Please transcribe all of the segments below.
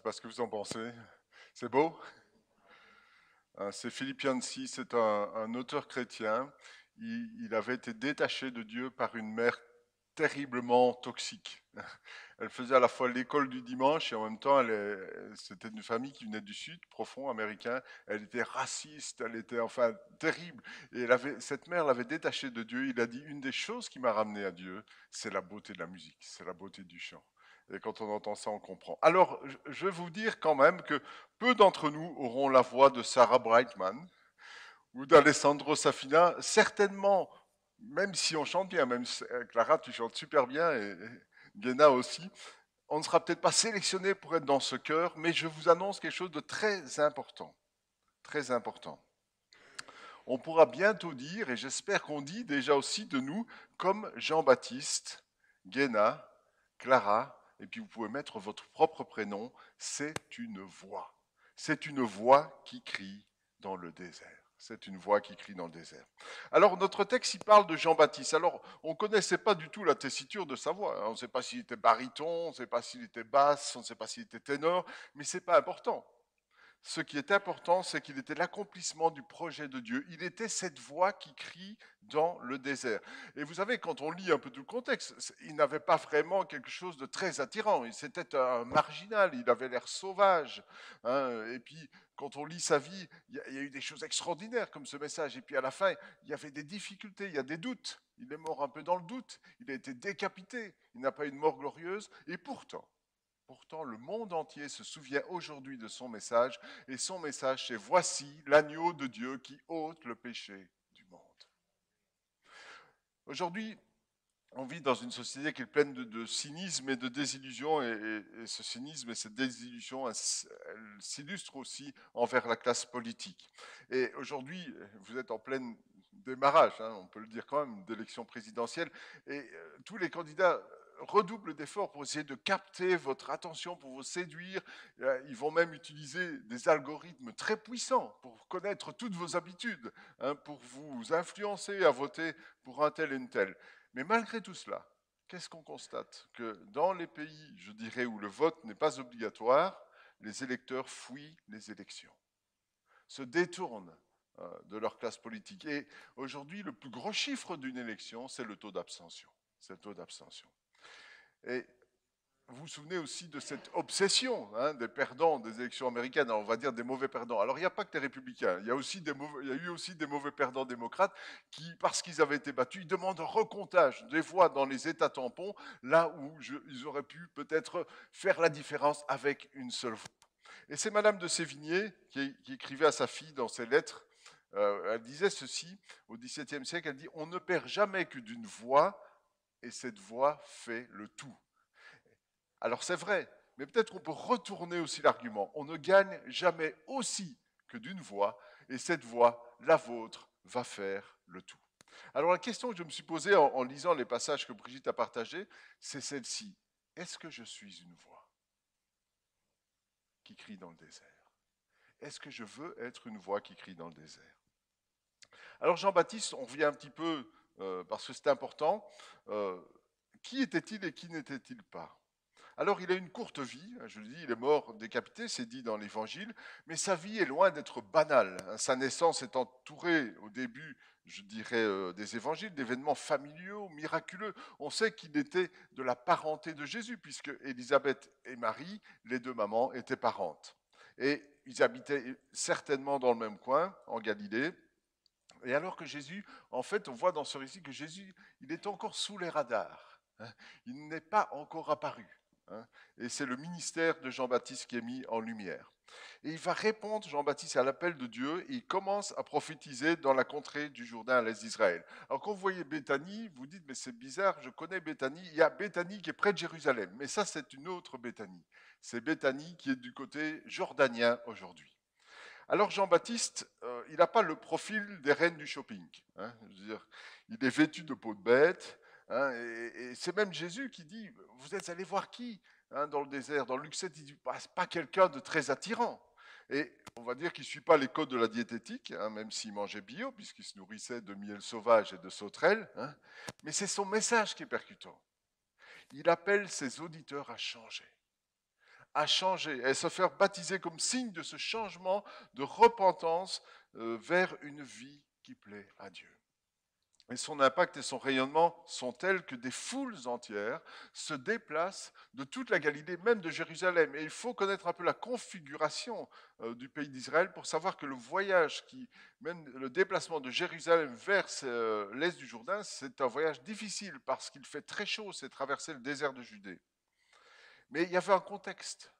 sais pas ce que vous en pensez. C'est beau? C'est Philippiens 6, c'est un auteur chrétien. Il avait été détaché de Dieu par une mère terriblement toxique. Elle faisait à la fois l'école du dimanche et en même temps, c'était une famille qui venait du sud, profond, américain. Elle était raciste, elle était enfin terrible. Et cette mère l'avait détaché de Dieu. Il a dit, une des choses qui m'a ramené à Dieu, c'est la beauté de la musique, c'est la beauté du chant. Et quand on entend ça, on comprend. Alors, je vais vous dire quand même que peu d'entre nous auront la voix de Sarah Brightman ou d'Alessandro Safina. Certainement, même si on chante bien, même Clara, tu chantes super bien, et Guéna aussi, on ne sera peut-être pas sélectionné pour être dans ce chœur, mais je vous annonce quelque chose de très important. Très important. On pourra bientôt dire, et j'espère qu'on dit déjà aussi de nous, comme Jean-Baptiste, Guéna, Clara, et puis vous pouvez mettre votre propre prénom, c'est une voix. C'est une voix qui crie dans le désert. C'est une voix qui crie dans le désert. Alors, notre texte, il parle de Jean-Baptiste. Alors, on ne connaissait pas du tout la tessiture de sa voix. On ne sait pas s'il était baryton, on ne sait pas s'il était basse, on ne sait pas s'il était ténor, mais ce n'est pas important. Ce qui est important, c'est qu'il était l'accomplissement du projet de Dieu. Il était cette voix qui crie dans le désert. Et vous savez, quand on lit un peu tout le contexte, il n'avait pas vraiment quelque chose de très attirant. C'était un marginal, il avait l'air sauvage. Et puis, quand on lit sa vie, il y a eu des choses extraordinaires comme ce message. Et puis à la fin, il y avait des difficultés, il y a des doutes. Il est mort un peu dans le doute. Il a été décapité. Il n'a pas eu une mort glorieuse. Et pourtant, le monde entier se souvient aujourd'hui de son message, et son message, c'est « Voici l'agneau de Dieu qui ôte le péché du monde ». Aujourd'hui, on vit dans une société qui est pleine de cynisme et de désillusion, et ce cynisme et cette désillusion, elle s'illustre aussi envers la classe politique. Et aujourd'hui, vous êtes en plein démarrage, on peut le dire quand même, d'élection présidentielle, et tous les candidats redoublent d'efforts pour essayer de capter votre attention, pour vous séduire. Ils vont même utiliser des algorithmes très puissants pour connaître toutes vos habitudes, pour vous influencer à voter pour un tel et une telle. Mais malgré tout cela, qu'est-ce qu'on constate? Que dans les pays, je dirais, où le vote n'est pas obligatoire, les électeurs fuient les élections, se détournent de leur classe politique. Et aujourd'hui, le plus gros chiffre d'une élection, c'est le taux d'abstention. C'est le taux d'abstention. Et vous vous souvenez aussi de cette obsession des perdants des élections américaines, alors on va dire des mauvais perdants. Alors il n'y a pas que des républicains, il y a eu aussi des mauvais perdants démocrates qui, parce qu'ils avaient été battus, ils demandent un recomptage des voix dans les États tampons, là où ils auraient pu peut-être faire la différence avec une seule voix. Et c'est Madame de Sévigné qui écrivait à sa fille dans ses lettres, elle disait ceci au XVIIe siècle, elle dit « On ne perd jamais que d'une voix, et cette voix fait le tout ». Alors c'est vrai, mais peut-être qu'on peut retourner aussi l'argument. On ne gagne jamais aussi que d'une voix, et cette voix, la vôtre, va faire le tout. Alors la question que je me suis posée en lisant les passages que Brigitte a partagés, c'est celle-ci. Est-ce que je suis une voix qui crie dans le désert? Est-ce que je veux être une voix qui crie dans le désert? Alors Jean-Baptiste, on revient un petit peu, parce que c'est important, qui était-il et qui n'était-il pas? Alors il a une courte vie, je le dis, il est mort décapité, c'est dit dans l'Évangile, mais sa vie est loin d'être banale. Sa naissance est entourée au début, je dirais, des Évangiles, d'événements familiaux, miraculeux. On sait qu'il était de la parenté de Jésus, puisque Élisabeth et Marie, les deux mamans, étaient parentes. Et ils habitaient certainement dans le même coin, en Galilée. Et alors que Jésus, en fait, on voit dans ce récit que Jésus, il est encore sous les radars. Il n'est pas encore apparu. Et c'est le ministère de Jean-Baptiste qui est mis en lumière. Et il va répondre, Jean-Baptiste, à l'appel de Dieu, et il commence à prophétiser dans la contrée du Jourdain à l'est d'Israël. Alors quand vous voyez Béthanie, vous dites, mais c'est bizarre, je connais Béthanie. Il y a Béthanie qui est près de Jérusalem, mais ça c'est une autre Béthanie. C'est Béthanie qui est du côté jordanien aujourd'hui. Alors Jean-Baptiste, il n'a pas le profil des reines du shopping. Je veux dire, il est vêtu de peau de bête, et c'est même Jésus qui dit, vous êtes allé voir qui dans le désert? Dans Luc 7, il dit, pas quelqu'un de très attirant. Et on va dire qu'il ne suit pas les codes de la diététique, même s'il mangeait bio, puisqu'il se nourrissait de miel sauvage et de sauterelles. Mais c'est son message qui est percutant. Il appelle ses auditeurs à changer, à changer, et se faire baptiser comme signe de ce changement de repentance vers une vie qui plaît à Dieu. Et son impact et son rayonnement sont tels que des foules entières se déplacent de toute la Galilée, même de Jérusalem. Et il faut connaître un peu la configuration du pays d'Israël pour savoir que le voyage, même le déplacement de Jérusalem vers l'est du Jourdain, c'est un voyage difficile parce qu'il fait très chaud, c'est traverser le désert de Judée. Mais il y avait un contexte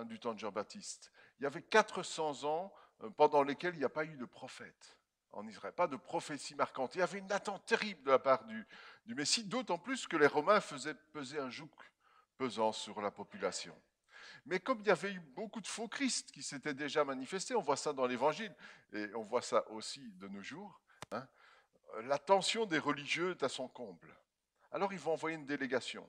du temps de Jean-Baptiste. Il y avait 400 ans pendant lesquels il n'y a pas eu de prophète en Israël, pas de prophétie marquante. Il y avait une attente terrible de la part du Messie, d'autant plus que les Romains faisaient peser un joug pesant sur la population. Mais comme il y avait eu beaucoup de faux Christ qui s'étaient déjà manifestés, on voit ça dans l'Évangile, et on voit ça aussi de nos jours, hein, la tension des religieux est à son comble. Alors ils vont envoyer une délégation.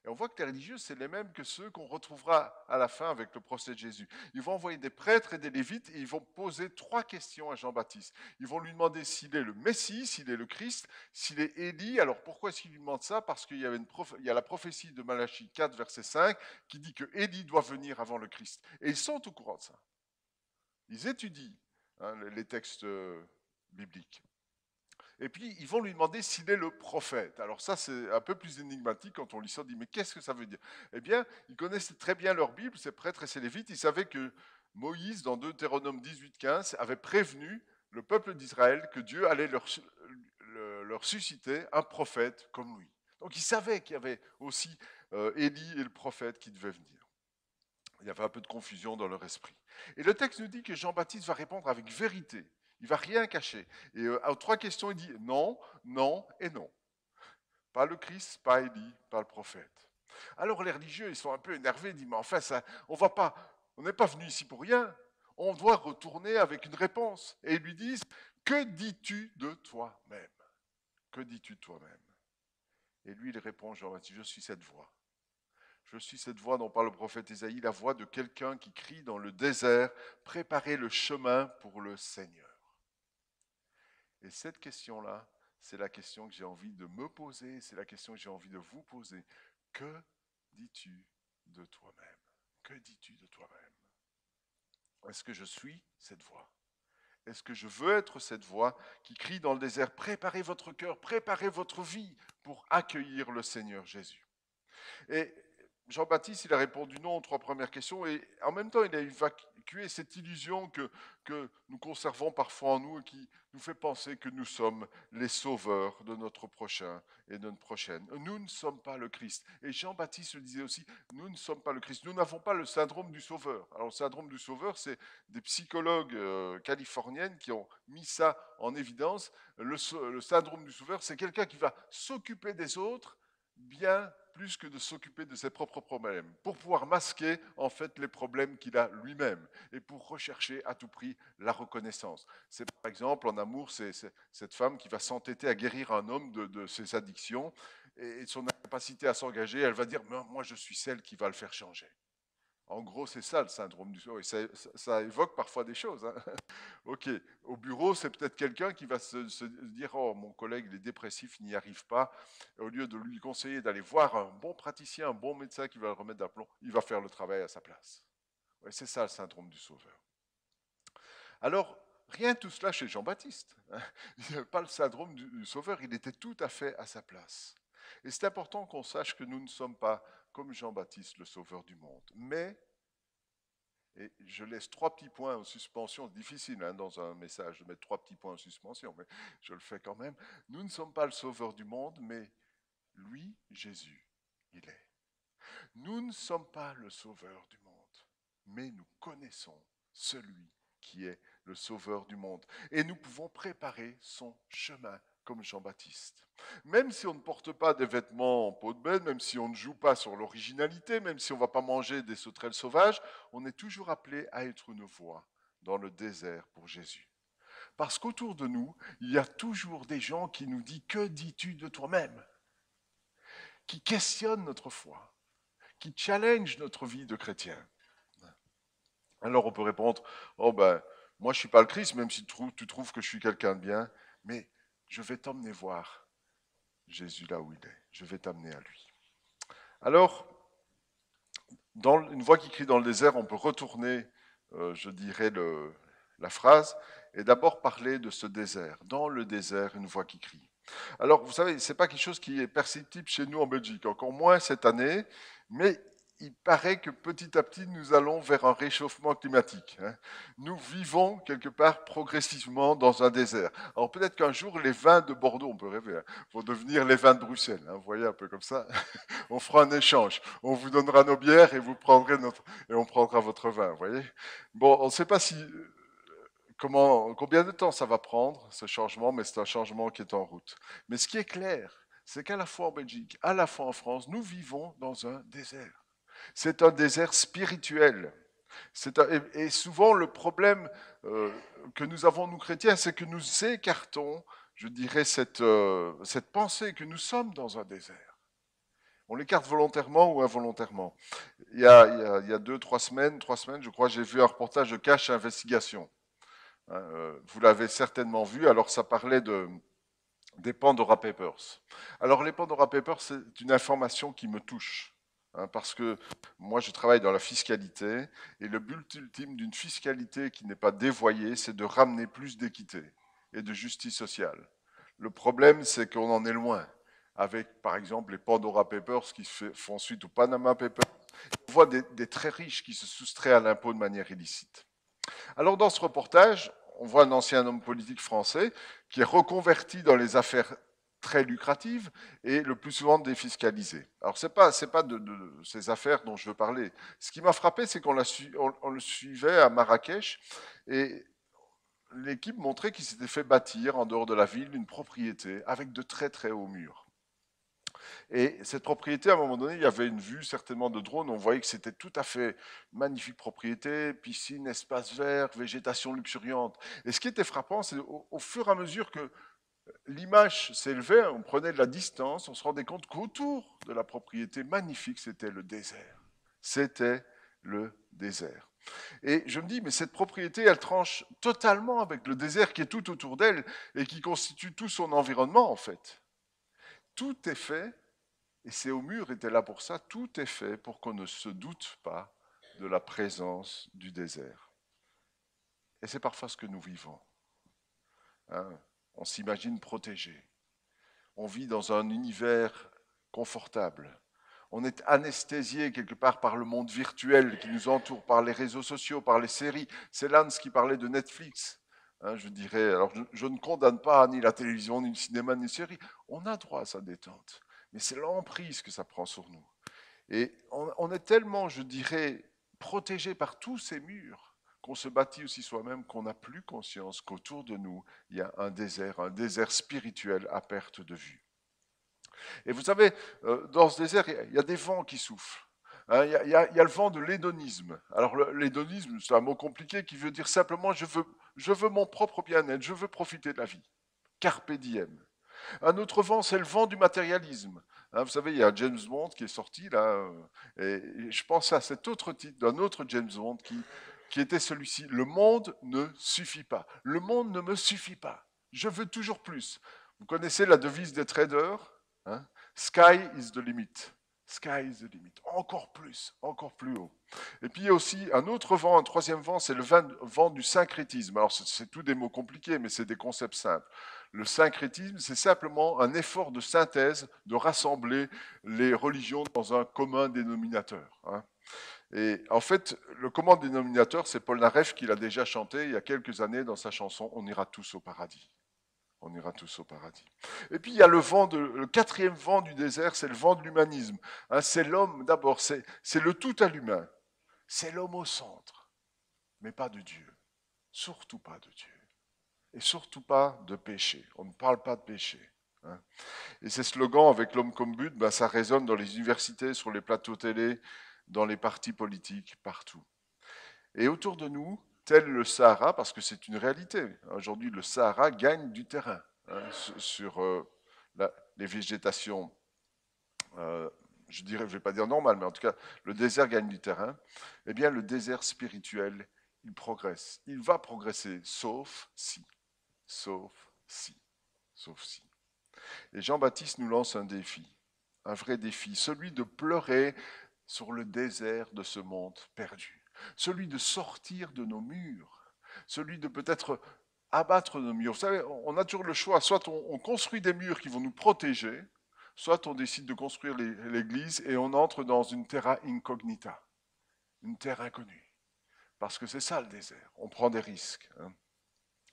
Et on voit que les religieux, c'est les mêmes que ceux qu'on retrouvera à la fin avec le procès de Jésus. Ils vont envoyer des prêtres et des lévites et ils vont poser 3 questions à Jean-Baptiste. Ils vont lui demander s'il est le Messie, s'il est le Christ, s'il est Élie. Alors pourquoi est-ce qu'ils lui demandent ça? Parce qu'il y a la prophétie de Malachie 4, verset 5, qui dit que Élie doit venir avant le Christ. Et ils sont au courant de ça. Ils étudient les textes bibliques. Et puis, ils vont lui demander s'il est le prophète. Alors ça, c'est un peu plus énigmatique quand on lit ça. On dit, mais qu'est-ce que ça veut dire? Eh bien, ils connaissaient très bien leur Bible, ces prêtres et ces lévites. Ils savaient que Moïse, dans Deutéronome 18-15, avait prévenu le peuple d'Israël que Dieu allait leur susciter un prophète comme lui. Donc, ils savaient qu'il y avait aussi Élie et le prophète qui devaient venir. Il y avait un peu de confusion dans leur esprit. Et le texte nous dit que Jean-Baptiste va répondre avec vérité. Il ne va rien cacher. Et aux 3 questions, il dit non, non et non. Pas le Christ, pas Élie, pas le prophète. Alors les religieux, ils sont un peu énervés, ils disent, mais enfin, on n'est pas venu ici pour rien. On doit retourner avec une réponse. Et ils lui disent, que dis-tu de toi-même? Que dis-tu de toi-même? Et lui, il répond, Jean-Baptiste, je suis cette voix. Je suis cette voix dont parle le prophète Ésaïe, la voix de quelqu'un qui crie dans le désert, préparez le chemin pour le Seigneur. Et cette question-là, c'est la question que j'ai envie de me poser, c'est la question que j'ai envie de vous poser. Que dis-tu de toi-même? Que dis-tu de toi-même? Est-ce que je suis cette voix? Est-ce que je veux être cette voix qui crie dans le désert, préparez votre cœur, préparez votre vie pour accueillir le Seigneur Jésus? Et Jean-Baptiste, il a répondu non aux 3 premières questions et en même temps, il a évacué cette illusion que nous conservons parfois en nous et qui nous fait penser que nous sommes les sauveurs de notre prochain et de notre prochaine. Nous ne sommes pas le Christ. Et Jean-Baptiste le disait aussi, nous ne sommes pas le Christ. Nous n'avons pas le syndrome du sauveur. Alors, le syndrome du sauveur, c'est des psychologues californiennes qui ont mis ça en évidence. Le syndrome du sauveur, c'est quelqu'un qui va s'occuper des autres bien plus que de s'occuper de ses propres problèmes, pour pouvoir masquer en fait les problèmes qu'il a lui-même et pour rechercher à tout prix la reconnaissance. C'est par exemple en amour, c'est cette femme qui va s'entêter à guérir un homme de ses addictions et de son incapacité à s'engager, elle va dire moi je suis celle qui va le faire changer. En gros, c'est ça le syndrome du sauveur. Ça évoque parfois des choses. Hein. Ok, au bureau, c'est peut-être quelqu'un qui va se dire oh, mon collègue il est dépressif, il n'y arrive pas. Et au lieu de lui conseiller d'aller voir un bon praticien, un bon médecin qui va le remettre d'aplomb, il va faire le travail à sa place. Ouais, c'est ça le syndrome du sauveur. Alors, rien de tout cela chez Jean-Baptiste. Hein. Il n'y avait pas le syndrome du sauveur, il était tout à fait à sa place. Et c'est important qu'on sache que nous ne sommes pas comme Jean-Baptiste, le sauveur du monde. Mais, et je laisse 3 petits points en suspension, c'est difficile hein, dans un message de mettre 3 petits points en suspension, mais je le fais quand même. Nous ne sommes pas le sauveur du monde, mais lui, Jésus, il est. Nous ne sommes pas le sauveur du monde, mais nous connaissons celui qui est le sauveur du monde. Et nous pouvons préparer son chemin comme Jean-Baptiste. Même si on ne porte pas des vêtements en peau de bête, même si on ne joue pas sur l'originalité, même si on ne va pas manger des sauterelles sauvages, on est toujours appelé à être une voix dans le désert pour Jésus. Parce qu'autour de nous, il y a toujours des gens qui nous disent « Que dis-tu de toi-même » qui questionnent notre foi, qui challenge notre vie de chrétien. Alors on peut répondre, oh ben, moi je ne suis pas le Christ, même si tu trouves que je suis quelqu'un de bien, mais je vais t'emmener voir Jésus là où il est. Je vais t'amener à lui. Alors, Une voix qui crie dans le désert, on peut retourner, je dirais, la phrase, et d'abord parler de ce désert. Dans le désert, une voix qui crie. Alors, vous savez, ce n'est pas quelque chose qui est perceptible chez nous en Belgique, encore moins cette année, mais il paraît que petit à petit, nous allons vers un réchauffement climatique. Nous vivons quelque part progressivement dans un désert. Alors peut-être qu'un jour, les vins de Bordeaux, on peut rêver, vont devenir les vins de Bruxelles. Vous voyez, un peu comme ça. On fera un échange. On vous donnera nos bières et vous prendrez et on prendra votre vin. Vous voyez. Bon, on ne sait pas combien de temps ça va prendre, ce changement, mais c'est un changement qui est en route. Mais ce qui est clair, c'est qu'à la fois en Belgique, à la fois en France, nous vivons dans un désert. C'est un désert spirituel. Et souvent, le problème que nous avons, nous chrétiens, c'est que nous écartons, je dirais, cette pensée que nous sommes dans un désert. On l'écarte volontairement ou involontairement. Il y a 3 semaines, je crois, j'ai vu un reportage de Cash Investigation. Vous l'avez certainement vu, alors ça parlait des Pandora Papers. Alors les Pandora Papers, c'est une information qui me touche, parce que moi je travaille dans la fiscalité, et le but ultime d'une fiscalité qui n'est pas dévoyée, c'est de ramener plus d'équité et de justice sociale. Le problème, c'est qu'on en est loin, avec par exemple les Pandora Papers qui font suite aux Panama Papers. On voit des très riches qui se soustraient à l'impôt de manière illicite. Alors dans ce reportage, on voit un ancien homme politique français qui est reconverti dans les affaires très lucratives et le plus souvent défiscalisées. Alors ce n'est pas de ces affaires dont je veux parler. Ce qui m'a frappé, c'est qu'on le suivait à Marrakech et l'équipe montrait qu'il s'était fait bâtir en dehors de la ville une propriété avec de très très hauts murs. Et cette propriété, à un moment donné, il y avait une vue certainement de drone, on voyait que c'était tout à fait magnifique propriété, piscine, espace vert, végétation luxuriante. Et ce qui était frappant, c'est au fur et à mesure que l'image s'élevait, on prenait de la distance, on se rendait compte qu'autour de la propriété magnifique, c'était le désert. C'était le désert. Et je me dis, mais cette propriété, elle tranche totalement avec le désert qui est tout autour d'elle et qui constitue tout son environnement, en fait. Tout est fait, et ces hauts murs étaient là pour ça, tout est fait pour qu'on ne se doute pas de la présence du désert. Et c'est parfois ce que nous vivons. On s'imagine protégé. On vit dans un univers confortable. On est anesthésié quelque part par le monde virtuel qui nous entoure, par les réseaux sociaux, par les séries. C'est Lance qui parlait de Netflix. Je dirais, alors je ne condamne pas ni la télévision, ni le cinéma, ni les séries. On a droit à sa détente. Mais c'est l'emprise que ça prend sur nous. Et on est tellement, je dirais, protégé par tous ces murs qu'on se bâtit aussi soi-même, qu'on n'a plus conscience qu'autour de nous, il y a un désert spirituel à perte de vue. Et vous savez, dans ce désert, il y a des vents qui soufflent. Il y a le vent de l'hédonisme. Alors l'hédonisme, c'est un mot compliqué qui veut dire simplement je veux mon propre bien-être, je veux profiter de la vie. Carpe diem. Un autre vent, c'est le vent du matérialisme. Vous savez, il y a James Bond qui est sorti là, et je pense à cet autre titre d'un autre James Bond qui était celui-ci. Le monde ne suffit pas. Le monde ne me suffit pas. Je veux toujours plus. Vous connaissez la devise des traders, Sky is the limit. Sky is the limit. Encore plus haut. Et puis il y a aussi un autre vent, un troisième vent, c'est le vent du syncrétisme. Alors c'est tous des mots compliqués, mais c'est des concepts simples. Le syncrétisme, c'est simplement un effort de synthèse, de rassembler les religions dans un commun dénominateur. Et en fait, le commun dénominateur, c'est Paul Naref qui l'a déjà chanté il y a quelques années dans sa chanson « On ira tous au paradis ». On ira tous au paradis. Et puis il y a le quatrième vent du désert, c'est le vent de l'humanisme. C'est l'homme d'abord, c'est le tout à l'humain. C'est l'homme au centre, mais pas de Dieu. Surtout pas de Dieu. Et surtout pas de péché. On ne parle pas de péché. Et ces slogans avec l'homme comme but, ça résonne dans les universités, sur les plateaux télé, dans les partis politiques, partout. Et autour de nous, tel le Sahara, parce que c'est une réalité. Aujourd'hui, le Sahara gagne du terrain sur les végétations, je dirais, je ne vais pas dire normales, mais en tout cas, le désert gagne du terrain. Eh bien, le désert spirituel, il progresse. Il va progresser, sauf si. Et Jean-Baptiste nous lance un défi, un vrai défi, celui de pleurer sur le désert de ce monde perdu. Celui de sortir de nos murs, celui de peut-être abattre nos murs. Vous savez, on a toujours le choix, soit on construit des murs qui vont nous protéger, soit on décide de construire l'église et on entre dans une terra incognita, une terre inconnue. Parce que c'est ça le désert, on prend des risques. Hein.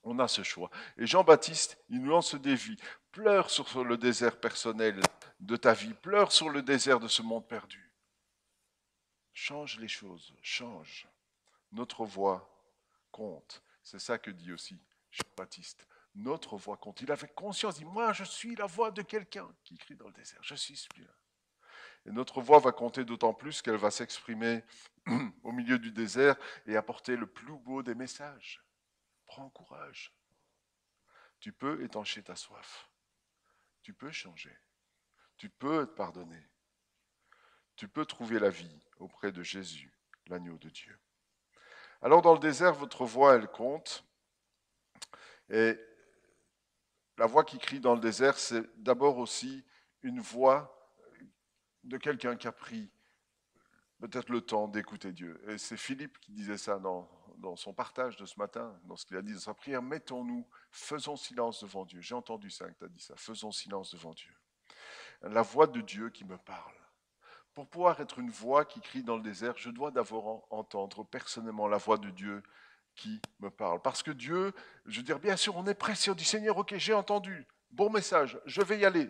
On a ce choix. Et Jean-Baptiste, il nous lance ce défi. Pleure sur le désert personnel de ta vie, pleure sur le désert de ce monde perdu. Change les choses, change. Notre voix compte. C'est ça que dit aussi Jean-Baptiste. Notre voix compte. Il avait conscience, il dit, moi je suis la voix de quelqu'un qui crie dans le désert. Je suis celui-là. Et notre voix va compter d'autant plus qu'elle va s'exprimer au milieu du désert et apporter le plus beau des messages. Prends courage. Tu peux étancher ta soif. Tu peux changer. Tu peux être pardonné. Tu peux trouver la vie auprès de Jésus, l'agneau de Dieu. Alors dans le désert, votre voix, elle compte. Et la voix qui crie dans le désert, c'est d'abord aussi une voix de quelqu'un qui a pris peut-être le temps d'écouter Dieu. Et c'est Philippe qui disait ça dans son partage de ce matin, dans ce qu'il a dit dans sa prière. Mettons-nous, faisons silence devant Dieu. J'ai entendu ça, que tu as dit ça. Faisons silence devant Dieu. La voix de Dieu qui me parle. Pour pouvoir être une voix qui crie dans le désert, je dois d'abord entendre personnellement la voix de Dieu qui me parle. Parce que Dieu, je veux dire, bien sûr, on est pressé, on dit, Seigneur, ok, j'ai entendu, bon message, je vais y aller.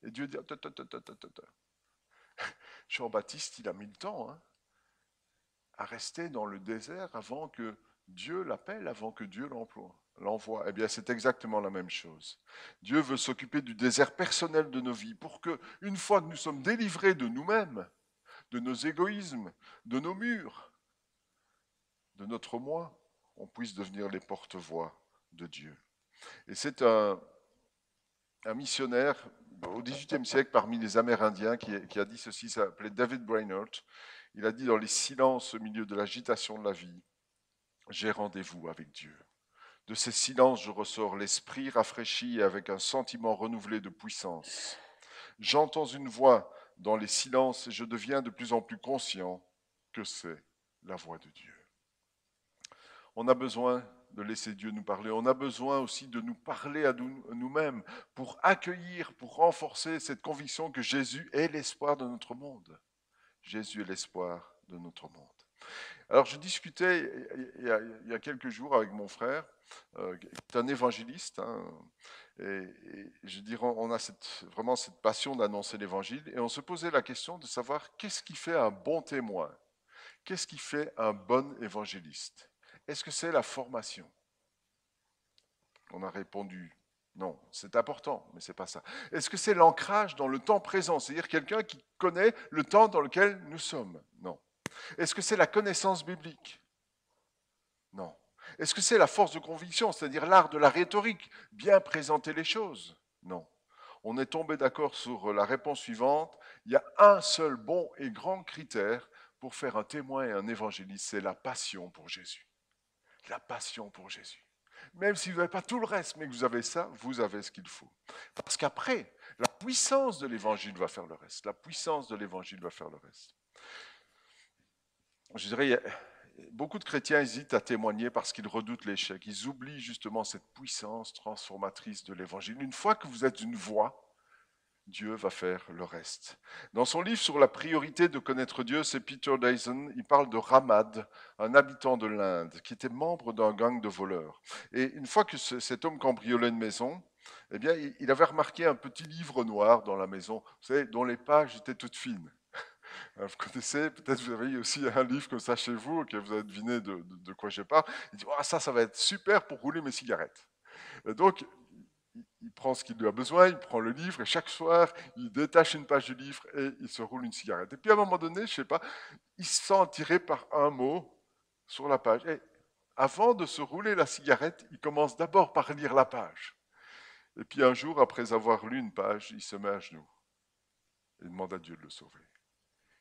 Et Dieu dit, Jean-Baptiste, il a mis le temps à rester dans le désert avant que Dieu l'appelle, avant que Dieu l'envoie. Eh bien, c'est exactement la même chose. Dieu veut s'occuper du désert personnel de nos vies pour que, une fois que nous sommes délivrés de nous-mêmes, de nos égoïsmes, de nos murs, de notre moi, on puisse devenir les porte-voix de Dieu. Et c'est un missionnaire au XVIIIe siècle parmi les Amérindiens qui a dit ceci, ça s'appelait David Brainerd. Il a dit dans les silences au milieu de l'agitation de la vie, j'ai rendez-vous avec Dieu. De ces silences, je ressors l'esprit rafraîchi et avec un sentiment renouvelé de puissance. J'entends une voix dans les silences et je deviens de plus en plus conscient que c'est la voix de Dieu. On a besoin de laisser Dieu nous parler. On a besoin aussi de nous parler à nous-mêmes pour accueillir, pour renforcer cette conviction que Jésus est l'espoir de notre monde. Jésus est l'espoir de notre monde. Alors je discutais il y a quelques jours avec mon frère, qui est un évangéliste, et je dirais, on a vraiment cette passion d'annoncer l'évangile, et on se posait la question de savoir qu'est-ce qui fait un bon témoin, qu'est-ce qui fait un bon évangéliste. Est-ce que c'est la formation? On a répondu non, c'est important, mais ce n'est pas ça. Est-ce que c'est l'ancrage dans le temps présent, c'est-à-dire quelqu'un qui connaît le temps dans lequel nous sommes? Non. Est-ce que c'est la connaissance biblique? Non. Est-ce que c'est la force de conviction, c'est-à-dire l'art de la rhétorique, bien présenter les choses? Non. On est tombé d'accord sur la réponse suivante. Il y a un seul bon et grand critère pour faire un témoin et un évangéliste, c'est la passion pour Jésus. La passion pour Jésus. Même si vous n'avez pas tout le reste, mais que vous avez ça, vous avez ce qu'il faut. Parce qu'après, la puissance de l'évangile va faire le reste. La puissance de l'évangile va faire le reste. Je dirais, beaucoup de chrétiens hésitent à témoigner parce qu'ils redoutent l'échec. Ils oublient justement cette puissance transformatrice de l'évangile. Une fois que vous êtes une voix, Dieu va faire le reste. Dans son livre sur la priorité de connaître Dieu, c'est Peter Dyson, il parle de Ramad, un habitant de l'Inde, qui était membre d'un gang de voleurs. Et une fois que cet homme cambriolait une maison, eh bien, il avait remarqué un petit livre noir dans la maison, vous savez, dont les pages étaient toutes fines. Vous connaissez, peut-être vous avez aussi un livre comme ça chez vous, que vous avez deviné de quoi je parle. Il dit, oh, ça va être super pour rouler mes cigarettes. Et donc, il prend ce qu'il lui a besoin, il prend le livre, et chaque soir, il détache une page du livre et il se roule une cigarette. Et puis à un moment donné, je ne sais pas, il se sent tiré par un mot sur la page. Et avant de se rouler la cigarette, il commence d'abord par lire la page. Et puis un jour, après avoir lu une page, il se met à genoux et demande à Dieu de le sauver.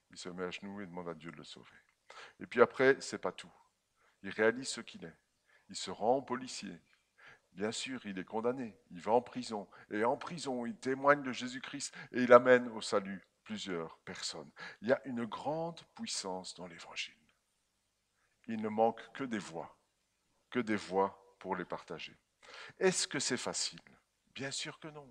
Il se met à genoux et demande à Dieu de le sauver. Et puis après, c'est pas tout. Il réalise ce qu'il est. Il se rend policier. Bien sûr, il est condamné. Il va en prison. Et en prison, il témoigne de Jésus-Christ et il amène au salut plusieurs personnes. Il y a une grande puissance dans l'Évangile. Il ne manque que des voix pour les partager. Est-ce que c'est facile? Bien sûr que non.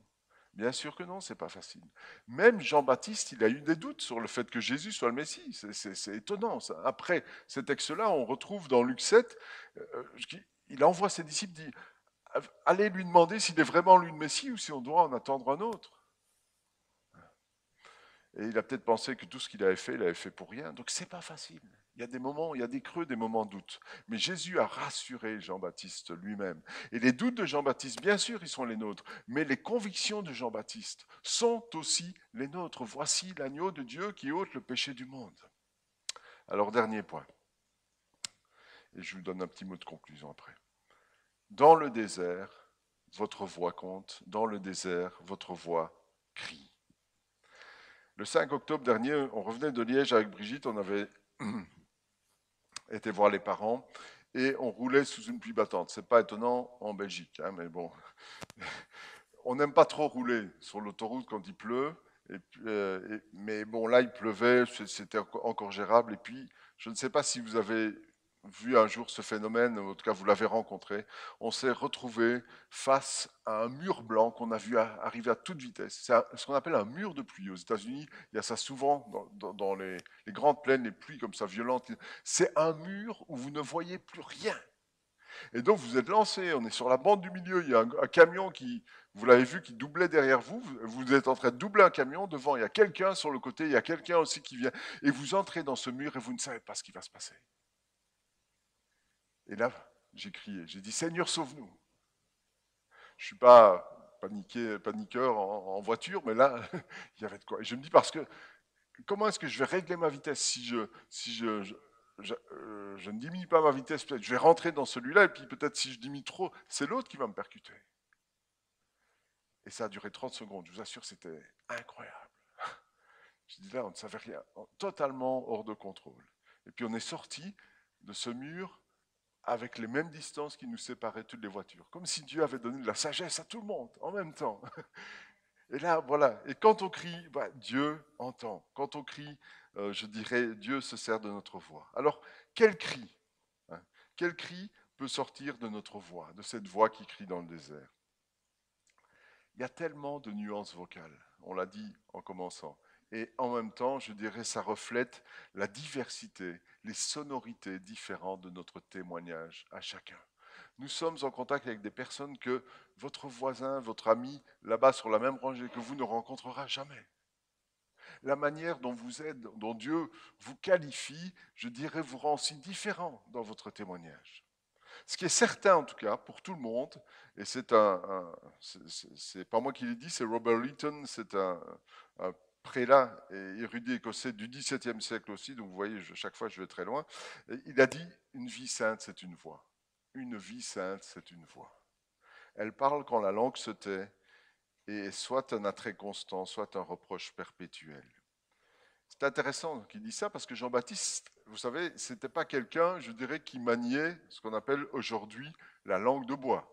Bien sûr que non, c'est pas facile. Même Jean-Baptiste, il a eu des doutes sur le fait que Jésus soit le Messie. C'est étonnant. Ça. Après ces textes-là, on retrouve dans Luc 7, il envoie ses disciples, dit, allez lui demander s'il est vraiment lui le Messie ou si on doit en attendre un autre. Et il a peut-être pensé que tout ce qu'il avait fait, il avait fait pour rien. Donc c'est pas facile. Il y a des moments, il y a des creux, des moments de doute. Mais Jésus a rassuré Jean-Baptiste lui-même. Et les doutes de Jean-Baptiste, bien sûr, ils sont les nôtres. Mais les convictions de Jean-Baptiste sont aussi les nôtres. Voici l'agneau de Dieu qui ôte le péché du monde. Alors, dernier point. Et je vous donne un petit mot de conclusion après. Dans le désert, votre voix compte. Dans le désert, votre voix crie. Le 5 octobre dernier, on revenait de Liège avec Brigitte, on avait été voir les parents et on roulait sous une pluie battante. C'est pas étonnant en Belgique, hein, mais bon. On n'aime pas trop rouler sur l'autoroute quand il pleut, mais bon, là il pleuvait, c'était encore gérable. Et puis, je ne sais pas si vous avez vu un jour ce phénomène, en tout cas vous l'avez rencontré, on s'est retrouvé face à un mur blanc qu'on a vu arriver à toute vitesse. C'est ce qu'on appelle un mur de pluie. Aux États-Unis, il y a ça souvent dans les grandes plaines, les pluies comme ça violentes. C'est un mur où vous ne voyez plus rien. Et donc vous êtes lancé, on est sur la bande du milieu, il y a un camion qui, vous l'avez vu, qui doublait derrière vous, vous êtes en train de doubler un camion, devant il y a quelqu'un sur le côté, il y a quelqu'un aussi qui vient, et vous entrez dans ce mur et vous ne savez pas ce qui va se passer. Et là, j'ai crié, j'ai dit, Seigneur, sauve-nous. Je ne suis pas paniqueur en voiture, mais là, il y avait de quoi. Et je me dis, parce que, comment est-ce que je vais régler ma vitesse si je ne diminue pas ma vitesse, peut-être je vais rentrer dans celui-là, et puis peut-être si je diminue trop, c'est l'autre qui va me percuter. Et ça a duré 30 secondes, je vous assure, c'était incroyable. Je dis là, on ne savait rien, totalement hors de contrôle. Et puis on est sorti de ce mur avec les mêmes distances qui nous séparaient toutes les voitures, comme si Dieu avait donné de la sagesse à tout le monde en même temps. Et là, voilà. Et quand on crie, bah, Dieu entend. Quand on crie, je dirais, Dieu se sert de notre voix. Alors, quel cri, hein, quel cri peut sortir de notre voix, de cette voix qui crie dans le désert? Il y a tellement de nuances vocales, on l'a dit en commençant. Et en même temps, je dirais, ça reflète la diversité, les sonorités différentes de notre témoignage à chacun. Nous sommes en contact avec des personnes que votre voisin, votre ami, là-bas sur la même rangée, que vous ne rencontrera jamais. La manière dont vous êtes, dont Dieu vous qualifie, je dirais, vous rend aussi différent dans votre témoignage. Ce qui est certain, en tout cas, pour tout le monde, et c'est pas moi qui l'ai dit, c'est Robert Leeton, c'est un prélat et érudit écossais du XVIIe siècle aussi, donc vous voyez, chaque fois je vais très loin. Et il a dit, une vie sainte, c'est une voix. Une vie sainte, c'est une voix. Elle parle quand la langue se tait, et soit un attrait constant, soit un reproche perpétuel. C'est intéressant qu'il dise ça parce que Jean-Baptiste, vous savez, c'était pas quelqu'un, je dirais, qui maniait ce qu'on appelle aujourd'hui la langue de bois.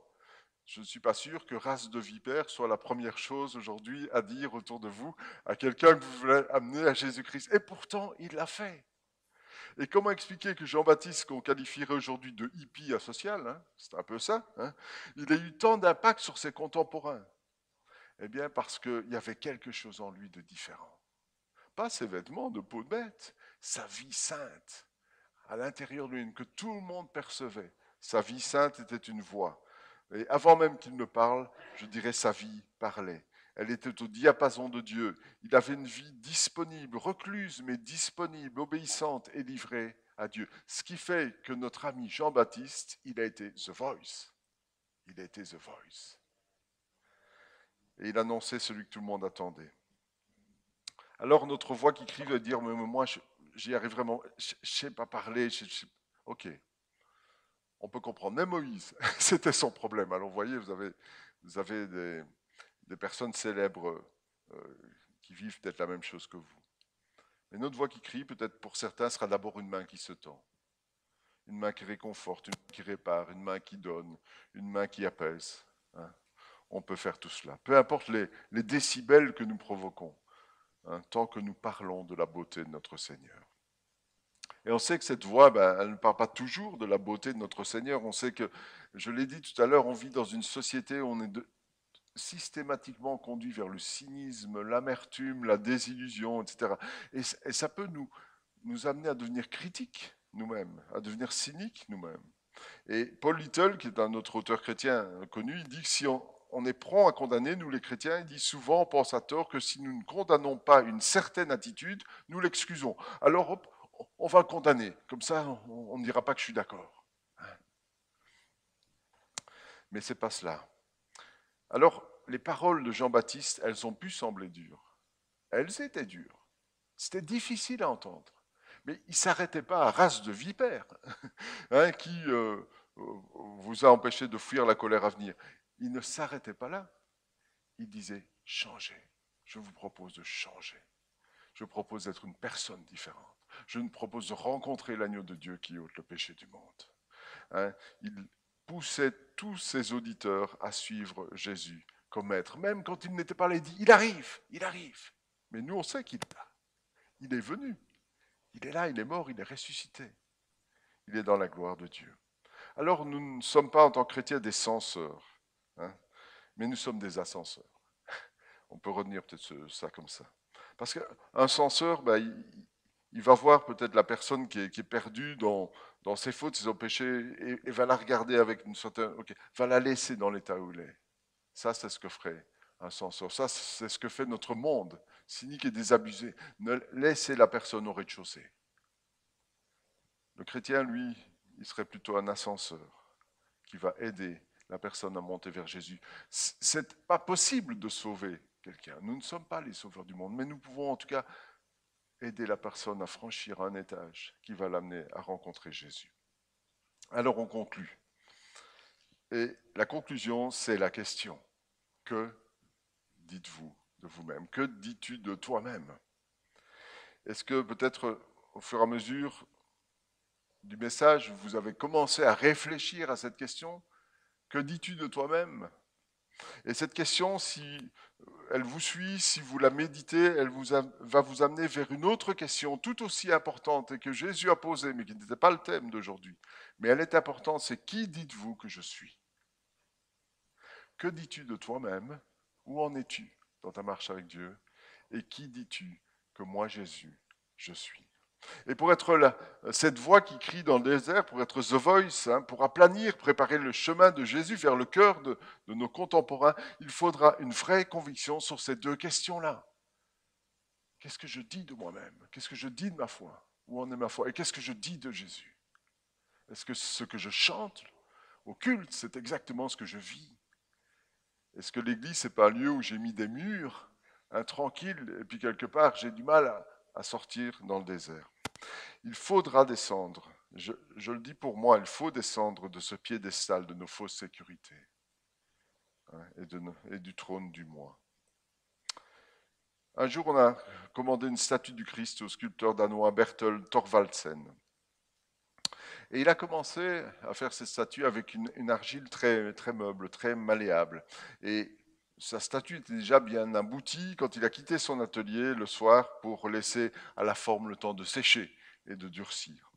Je ne suis pas sûr que race de vipère soit la première chose aujourd'hui à dire autour de vous à quelqu'un que vous voulez amener à Jésus-Christ. Et pourtant, il l'a fait. Et comment expliquer que Jean-Baptiste, qu'on qualifierait aujourd'hui de hippie asocial, hein, c'est un peu ça, hein, il a eu tant d'impact sur ses contemporains? Eh bien, parce qu'il y avait quelque chose en lui de différent. Pas ses vêtements de peau de bête, sa vie sainte, à l'intérieur de lui, que tout le monde percevait. Sa vie sainte était une voix. Et avant même qu'il ne parle, je dirais sa vie parlait. Elle était au diapason de Dieu. Il avait une vie disponible, recluse, mais disponible, obéissante et livrée à Dieu. Ce qui fait que notre ami Jean-Baptiste, il a été The Voice. Il a été The Voice. Et il annonçait celui que tout le monde attendait. Alors notre voix qui crie va dire, mais moi, j'y arrive vraiment, je ne sais pas parler. Ok, on peut comprendre. Même Moïse, c'était son problème. Alors vous voyez, vous avez des personnes célèbres qui vivent peut-être la même chose que vous. Mais notre voix qui crie, peut-être pour certains, sera d'abord une main qui se tend. Une main qui réconforte, une main qui répare, une main qui donne, une main qui apaise. Hein. On peut faire tout cela. Peu importe les décibels que nous provoquons. hein, tant que nous parlons de la beauté de notre Seigneur. Et on sait que cette voix, elle ne parle pas toujours de la beauté de notre Seigneur. On sait que, je l'ai dit tout à l'heure, on vit dans une société où on est systématiquement conduit vers le cynisme, l'amertume, la désillusion, etc. Et ça peut nous amener à devenir critiques nous-mêmes, à devenir cyniques nous-mêmes. Et Paul Little, qui est un autre auteur chrétien connu, il dit que si on est prompt à condamner, nous les chrétiens, il dit souvent, on pense à tort que si nous ne condamnons pas une certaine attitude, nous l'excusons. Alors hop, on va le condamner. Comme ça, on ne dira pas que je suis d'accord. Mais c'est pas cela. Alors, les paroles de Jean-Baptiste, elles ont pu sembler dures. Elles étaient dures. C'était difficile à entendre. Mais il ne s'arrêtait pas à race de vipère, hein, qui vous a empêché de fuir la colère à venir. Il ne s'arrêtait pas là. Il disait, changez. Je vous propose de changer. Je propose d'être une personne différente. Je vous propose de rencontrer l'agneau de Dieu qui ôte le péché du monde. Hein, il poussait tous ses auditeurs à suivre Jésus comme maître, même quand il n'était pas là. Il dit, il arrive, il arrive. Mais nous, on sait qu'il est là. Il est venu. Il est là, il est mort, il est ressuscité. Il est dans la gloire de Dieu. Alors, nous ne sommes pas en tant que chrétiens des censeurs, hein, mais nous sommes des ascenseurs. On peut retenir peut-être ça comme ça. Parce qu'un censeur, il va voir peut-être la personne qui est perdue dans ses fautes, ses péchés, et va la regarder avec une certaine... va la laisser dans l'état où elle est. Ça, c'est ce que ferait un censeur. Ça, c'est ce que fait notre monde, cynique et désabusé. Ne laissez la personne au rez-de-chaussée. Le chrétien, lui, il serait plutôt un ascenseur qui va aider la personne à monter vers Jésus. C'est pas possible de sauver quelqu'un. Nous ne sommes pas les sauveurs du monde, mais nous pouvons en tout cas aider la personne à franchir un étage qui va l'amener à rencontrer Jésus. Alors on conclut. Et la conclusion, c'est la question. Que dites-vous de vous-même? Que dis-tu de toi-même? Est-ce que peut-être au fur et à mesure du message, vous avez commencé à réfléchir à cette question? Que dis-tu de toi-même? Et cette question, si elle vous suit, si vous la méditez, elle va vous amener vers une autre question tout aussi importante et que Jésus a posée, mais qui n'était pas le thème d'aujourd'hui. Mais elle est importante, c'est qui dites-vous que je suis? Que dis-tu de toi-même? Où en es-tu dans ta marche avec Dieu? Et qui dis-tu que moi, Jésus, je suis? Et pour être cette voix qui crie dans le désert, pour être The Voice, hein, pour aplanir, préparer le chemin de Jésus vers le cœur de nos contemporains, il faudra une vraie conviction sur ces deux questions-là. Qu'est-ce que je dis de moi-même? Qu'est-ce que je dis de ma foi? Où en est ma foi? Et qu'est-ce que je dis de Jésus? Est-ce que ce que je chante au culte, c'est exactement ce que je vis? Est-ce que l'église, c'est pas un lieu où j'ai mis des murs, tranquilles, et puis quelque part, j'ai du mal à sortir dans le désert? Il faudra descendre, je le dis pour moi, il faut descendre de ce piédestal de nos fausses sécurités, hein, et du trône du moi. Un jour, on a commandé une statue du Christ au sculpteur danois Bertel Thorvaldsen. Et il a commencé à faire cette statue avec une argile très, très meuble, très malléable. Et sa statue était déjà bien aboutie quand il a quitté son atelier le soir pour laisser à la forme le temps de sécher et de durcir.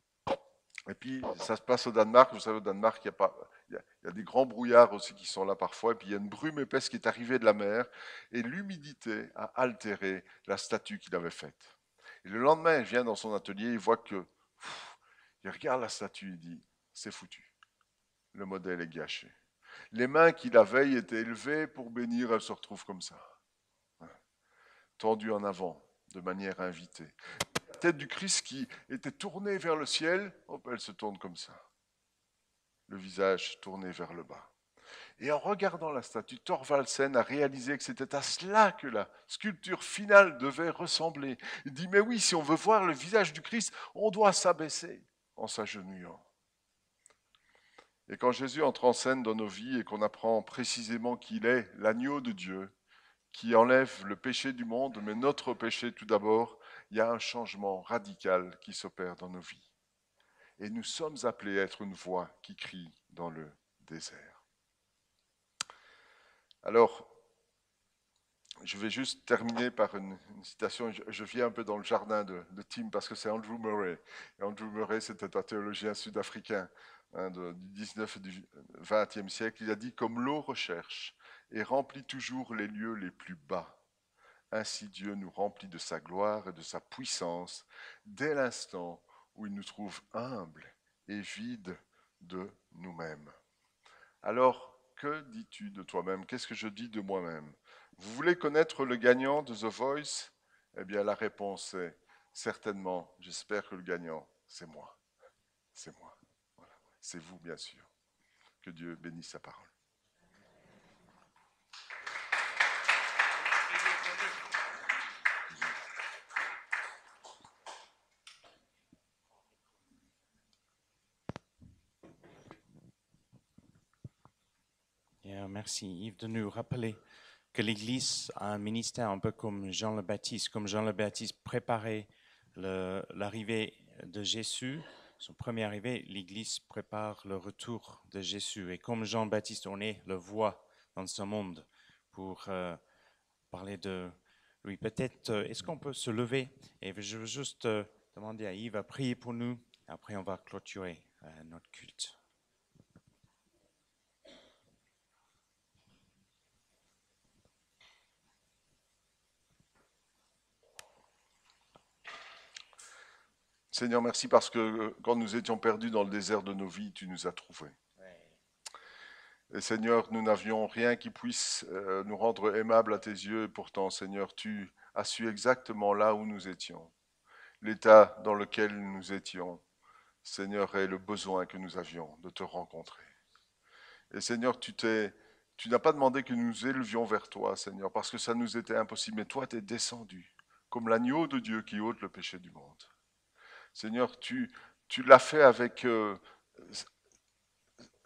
Et puis, ça se passe au Danemark. Vous savez, au Danemark, il y a des grands brouillards aussi qui sont là parfois. Et puis, il y a une brume épaisse qui est arrivée de la mer. Et l'humidité a altéré la statue qu'il avait faite. Et le lendemain, il vient dans son atelier, il voit que... il regarde la statue, il dit, c'est foutu. Le modèle est gâché. Les mains qui la veille étaient élevées pour bénir, elles se retrouvent comme ça, tendues en avant, de manière invitée. La tête du Christ qui était tournée vers le ciel, hop, elle se tourne comme ça. Le visage tourné vers le bas. Et en regardant la statue, Thorvaldsen a réalisé que c'était à cela que la sculpture finale devait ressembler. Il dit, mais oui, si on veut voir le visage du Christ, on doit s'abaisser en s'agenouillant. Et quand Jésus entre en scène dans nos vies et qu'on apprend précisément qu'il est l'agneau de Dieu, qui enlève le péché du monde, mais notre péché tout d'abord, il y a un changement radical qui s'opère dans nos vies. Et nous sommes appelés à être une voix qui crie dans le désert. Alors, Je vais juste terminer par une citation. Je viens un peu dans le jardin de Tim parce que c'est Andrew Murray. Et Andrew Murray, c'était un théologien sud-africain du 19 et du 20e siècle. Il a dit: comme l'eau recherche et remplit toujours les lieux les plus bas, ainsi Dieu nous remplit de sa gloire et de sa puissance dès l'instant où il nous trouve humbles et vides de nous-mêmes. Alors, que dis-tu de toi-même? Qu'est-ce que je dis de moi-même? Vous voulez connaître le gagnant de The Voice? Eh bien, la réponse est certainement, j'espère que le gagnant, c'est moi. C'est moi. Voilà. C'est vous, bien sûr. Que Dieu bénisse sa parole. Merci Yves de nous rappeler que l'Église a un ministère un peu comme Jean le Baptiste. Comme Jean le Baptiste préparait l'arrivée de Jésus, son premier arrivée, l'Église prépare le retour de Jésus. Et comme Jean le Baptiste, on est le voix dans ce monde pour parler de lui. Peut-être, est-ce qu'on peut se lever? Et je veux juste demander à Yves à prier pour nous. Après, on va clôturer notre culte. Seigneur, merci parce que quand nous étions perdus dans le désert de nos vies, tu nous as trouvés. Et Seigneur, nous n'avions rien qui puisse nous rendre aimables à tes yeux. Et pourtant, Seigneur, tu as su exactement là où nous étions, l'état dans lequel nous étions, Seigneur, et le besoin que nous avions de te rencontrer. Et Seigneur, tu n'as pas demandé que nous nous élevions vers toi, Seigneur, parce que ça nous était impossible. Mais toi, tu es descendu, comme l'agneau de Dieu qui ôte le péché du monde. Seigneur, tu l'as fait avec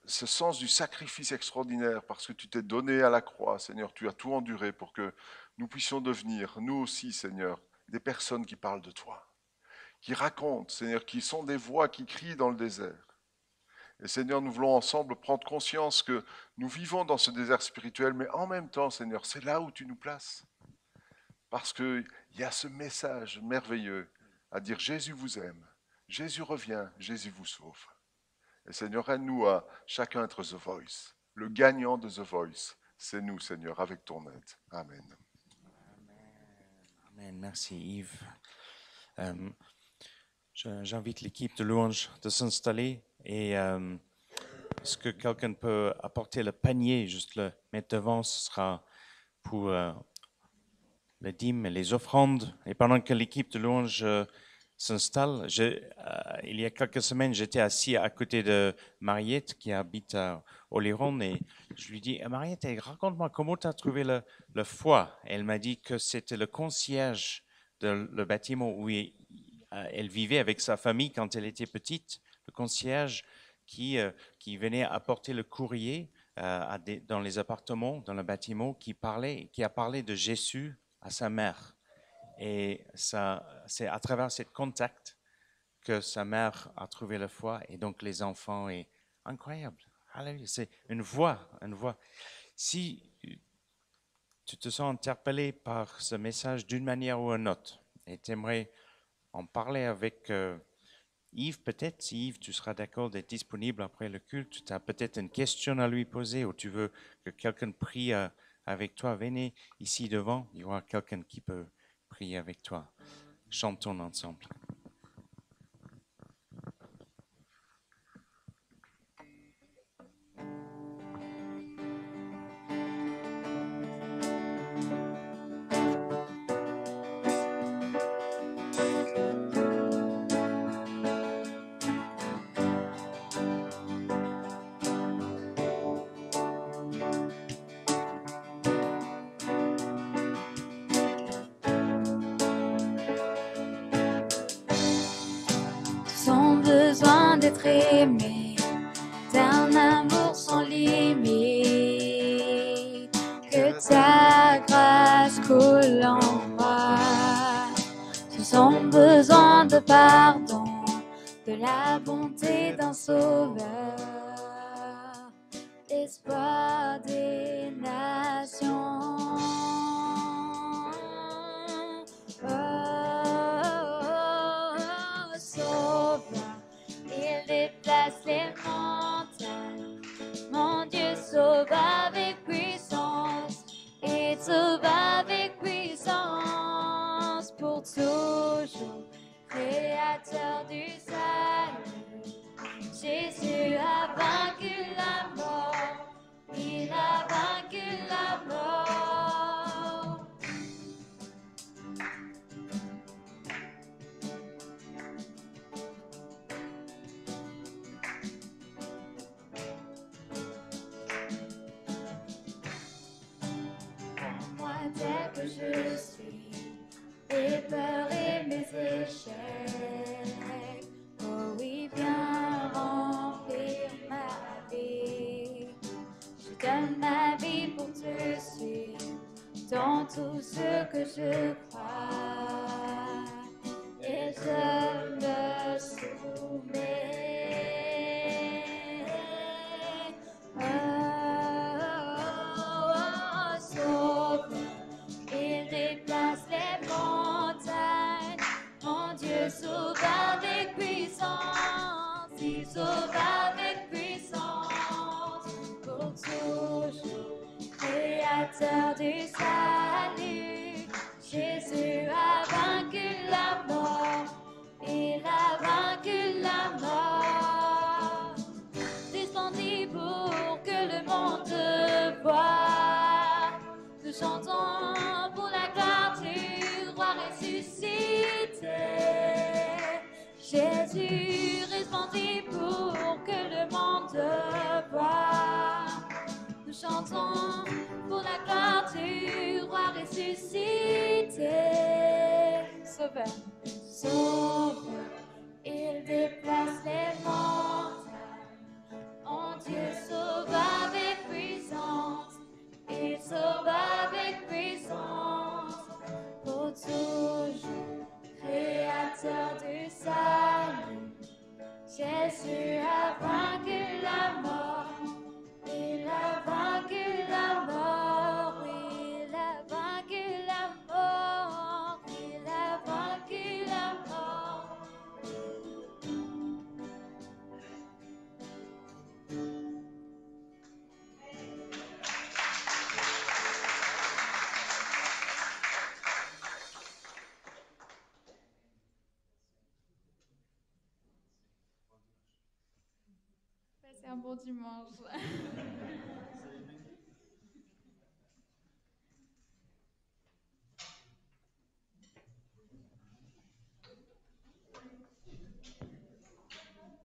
ce sens du sacrifice extraordinaire, parce que tu t'es donné à la croix, Seigneur, tu as tout enduré pour que nous puissions devenir, nous aussi, Seigneur, des personnes qui parlent de toi, qui racontent, Seigneur, qui sont des voix qui crient dans le désert. Et Seigneur, nous voulons ensemble prendre conscience que nous vivons dans ce désert spirituel, mais en même temps, Seigneur, c'est là où tu nous places. Parce qu'il y a ce message merveilleux à dire: Jésus vous aime, Jésus revient, Jésus vous sauve. Et Seigneur, aide-nous à chacun être The Voice. Le gagnant de The Voice, c'est nous, Seigneur, avec ton aide. Amen. Amen. Merci Yves. J'invite l'équipe de louange de s'installer et est-ce que quelqu'un peut apporter le panier, juste le mettre devant, ce sera pour les dîmes et les offrandes. Et pendant que l'équipe de louange s'installe, il y a quelques semaines, j'étais assis à côté de Mariette qui habite à Oléron et je lui dis: Mariette, raconte-moi comment tu as trouvé le foie. Elle m'a dit que c'était le concierge le bâtiment où elle vivait avec sa famille quand elle était petite, le concierge qui venait apporter le courrier dans les appartements, dans le bâtiment, qui a parlé de Jésus à sa mère. Et c'est à travers ce contact que sa mère a trouvé la foi et donc les enfants. Et incroyable. Alléluia. C'est une voix. Si tu te sens interpellé par ce message d'une manière ou d'une autre et tu aimerais en parler avec Yves, peut-être, si Yves, tu seras d'accord d'être disponible après le culte, tu as peut-être une question à lui poser ou tu veux que quelqu'un prie avec toi, venez ici devant, il y aura quelqu'un qui peut prier avec toi. Chantons ensemble. Sans besoin d'être aimé, d'un amour sans limite, que ta grâce coule en moi, sans besoin de pardon, de la bonté d'un sauveur, espoir des nations. sauveur, il déplace les montagnes. Mon Dieu sauve avec puissance, il sauve avec puissance pour toujours, créateur du salut. Jésus a vaincu la mort, il a vaincu la mort. Moi tel que je suis, mes peurs et mes échecs, oh oui, viens remplir ma vie. Je donne ma vie pour te suivre dans tout ce que je crois, et je me soumets. Il déplace les montagnes. Mon Dieu sauve avec puissance. Il sauve avec puissance. Pour toujours, créateur du salut. Jésus a vaincu la mort. Il a vaincu la mort. Descendez pour que le monde voie. Nous chantons pour la gloire du roi ressuscité. Jésus resplendit pour que le monde voie. Nous chantons pour la gloire du roi ressuscité. Sauveur, Sauveur, il déplace les montagnes. Mon Dieu sauve avec puissance. Il sauve avec puissance pour toujours, créateur du salut. Jésus a vaincu la mort, il a vaincu la mort, il a vaincu la mort, il a vaincu la mort. C'est un bon dimanche.